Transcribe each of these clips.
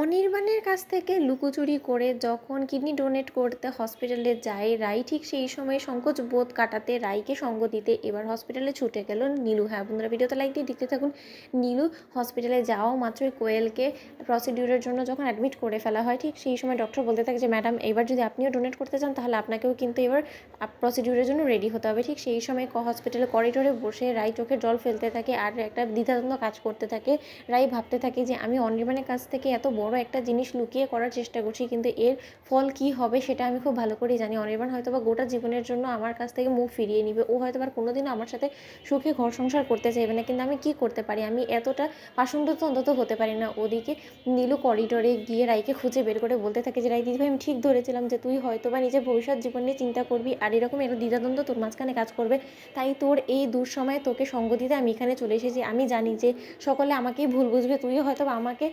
অনির্বাণের কাছ থেকে লুকোচুরি করে যখন কিডনি ডোনেট করতে হসপিটালে যায় রাই, ঠিক সেই সময় সংকোচ বোধ কাটাতে রাইকে সঙ্গ দিতে এবার হসপিটালে ছুটে গেল নীলু। হ্যাঁ বন্ধুরা, ভিডিওতে লাইক দিয়ে দেখতে থাকুন। নীলু হসপিটালে যাওয়া মাত্রই কোয়েলকে প্রসিডিউরের জন্য যখন অ্যাডমিট করে ফেলা হয়, ঠিক সেই সময় ডক্টর বলতে থাকে যে ম্যাডাম এবার যদি আপনিও ডোনেট করতে চান তাহলে আপনাকেও কিন্তু এবার প্রসিডিউরের জন্য রেডি হতে হবে। ঠিক সেই সময় হসপিটালে করিডোরে বসে রাই চোখে জল ফেলতে থাকে আর একটা দ্বিধাদ্বন্দ্ব কাজ করতে থাকে। রাই ভাবতে থাকে যে আমি অনির্বাণের কাছ থেকে এত বড় একটা জিনিস লুকিয়ে করার চেষ্টা করছি, কিন্তু এর ফল কি হবে সেটা আমি খুব ভালো করেই জানি। অনির্বাণ হয়তো বা গোটা জীবনের জন্য আমার কাছ থেকে মুখ ফিরিয়ে নিবে, ও হয়তো বা কোনোদিনও আমার সাথে সুখে ঘর সংসার করতে চাইবে না, কিন্তু আমি কি করতে পারি, আমি এতটা পাষণ্ড তো অন্তত হতে পারি না। ওদিকে নীলু করিডোরে গিয়ে রাইকে খুঁজে বের করে বলতে থাকে যে রাই দিদিভাই, আমি ঠিক ধরেছিলাম যে তুই হয়তো বা নিজের ভবিষ্যৎ জীবন নিয়ে চিন্তা করবি আর এরকম একটা দ্বিধাদ্বন্দ্ব তোর মাঝখানে কাজ করবে, তাই তোর এই দুঃসময়ে তোকে সঙ্গ দিতে আমি এখানে চলে এসেছি। আমি জানি যে সকলে আমাকেই ভুল বুঝবে, তুইও হয়তো আমাকে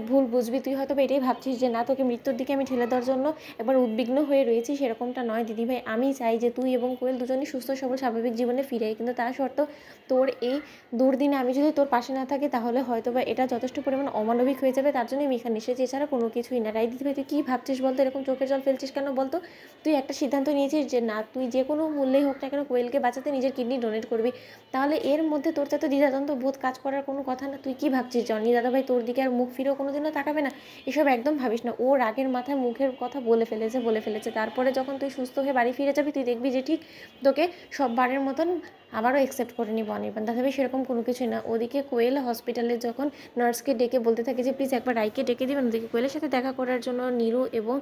ভুল বুঝবি, তুই হয়তো এটাই ভাবছিস যে না তোকে মৃত্যুর দিকে আমি ঠেলে দেওয়ার জন্য এবার উদ্বিগ্ন হয়ে রয়েছি, সেরকমটা নয় দিদিভাই। আমি চাই যে তুই এবং কোয়েল দুজনই সুস্থ সবল স্বাভাবিক জীবনে ফিরে, কিন্তু তা সত্ত্বেও তোর এই দুর্দিনে আমি যদি তোর পাশে না থাকি তাহলে হয়তো বা এটা যথেষ্ট পরিমাণ অমানবিক হয়ে যাবে, তার জন্য আমি এখানে এসেছি, এছাড়া কোনো কিছুই না। রাই দিদিভাই তুই কী ভাবছিস বলতো, এরকম চোখের জল ফেলছিস কেন বলতো? তুই একটা সিদ্ধান্ত নিয়েছিস যে না, তুই যে কোনো মূল্যেই হোক না কেন কোয়েলকে বাঁচাতে নিজের কিডনি ডোনেট করবি, তাহলে এর মধ্যে তোর তো দ্বিধাদ্বন্দ্ব বোধ কাজ করার কোনো কথা না। তুই কী ভাবছিস জনি দাদাভাই তোর দিকে আর মুখ ফিরেও কোনো দিনও তাকাবে না? এসব একদম ভাবিস না। ও রাগের মাথায় মুখের কথা বলে ফেলেছে। তারপরে যখন তুই সুস্থ হয়ে বাড়ি ফিরে যাবি তুই দেখবি যে ঠিক তোকে সববারের মতন আবারও অ্যাকসেপ্ট করে নিব অনির্বাণ। দাদাভাই সেরকম কোনো কিছুই না। ওদিকে কোয়েল হসপিটালে যখন নার্সকে ডেকে বলতে থাকে যে প্লিজ একবার রাইকে ডেকে দিবেন, ওদিকে কোয়েলের সাথে দেখা করার জন্য নীলু এবং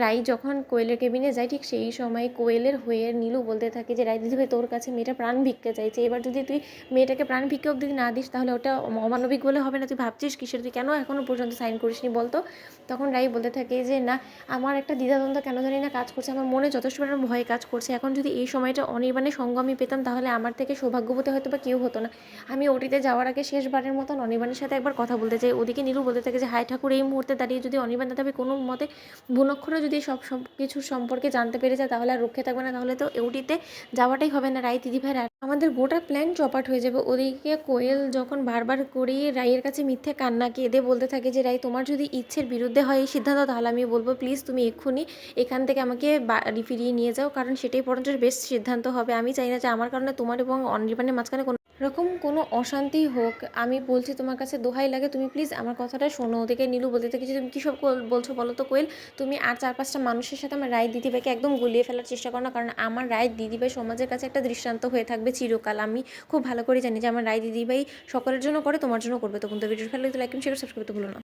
রাই যখন কোয়েলের কেবিনে যায়, ঠিক সেই সময় কোয়েলের হয়ে নীলু বলতে থাকে যে রাই দিদিভাই তোর কাছে মেয়েটা প্রাণ ভিক্ষা চাইছে, এবার যদি তুই মেয়েটাকে প্রাণ ভিক্ষা অব্দি না দিস তাহলে ওটা অমানবিক বলে হবে না? তুই ভাবছিস কিসের, তুই কেন এখনও পর্যন্ত সাইন করিসনি বলতো? তখন রাই বলতে থাকে যে না, আমার একটা দ্বিধাদ্বন্দ্ব কেন জানি না কাজ করছে, আমার মনে যথেষ্ট পরিমাণ ভয় কাজ করছে। এখন যদি এই সময়টা অনির্বাণের সঙ্গ আমি পেতাম তাহলে আমার থেকে সৌভাগ্যবতী হয়তো বা কেউ হতো না। আমি ওটিতে যাওয়ার আগে শেষবারের মতন অনির্বাণের সাথে একবার কথা বলতে চাই। ওদিকে নীলু বলতে থাকে যে হায় ঠাকুর, এই মুহূর্তে দাঁড়িয়ে যদি অনির্বাণ দাদাভাই কোনো মতে ভুলক্ষরে যদি সব কিছুর সম্পর্কে জানতে পেরে যায় তাহলে আর রক্ষে থাকবে না, তাহলে তো ওটিতে যাওয়াটাই হবে না রাই দিদিভাই, আমাদের গোটা প্ল্যান চপাট হয়ে যাবে। ওদিকে কোয়েল যখন বারবার করে রাইয়ের কাছে মিথ্যে কান্না কেঁদে বলতে থাকে যে রাই তোমার যদি ইচ্ছের বিরুদ্ধে হয় এই সিদ্ধান্ত, তাহলে আমি বলবো প্লিজ তুমি এক্ষুনি এখান থেকে আমাকে বাড়ি ফিরিয়ে নিয়ে যাও, কারণ সেটাই বরঞ্চ বেস্ট সিদ্ধান্ত হবে। আমি চাই না যে আমার কারণে তোমার এবং অনির্বাণের মাঝখানে কোনো রকম কোনো অশান্তি হোক। আমি বলছি তোমার কাছে দোহাই লাগে, তুমি প্লিজ আমার কথাটা শোনো। ওদিকে নীলু বলতে থাকে যে তুমি কী সব বলছো বলো তো কোয়েল, তুমি আর 4-5টা মানুষের সাথে আমার রায় দিদিভাইকে একদম গুলিয়ে ফেলার চেষ্টা করো না, কারণ আমার রায় দিদিভাই সমাজের কাছে একটা দৃষ্টান্ত হয়ে থাকবে চিরকাল। আমি খুব ভালো করে জানি যে আমার রায় দিদিভাই সকলের জন্য করে, তোমার জন্য করবে। তখন তো ভিডিও ভালো লাগলে লাইক শেয়ার সাবস্ক্রাইব করতে ভুলো না।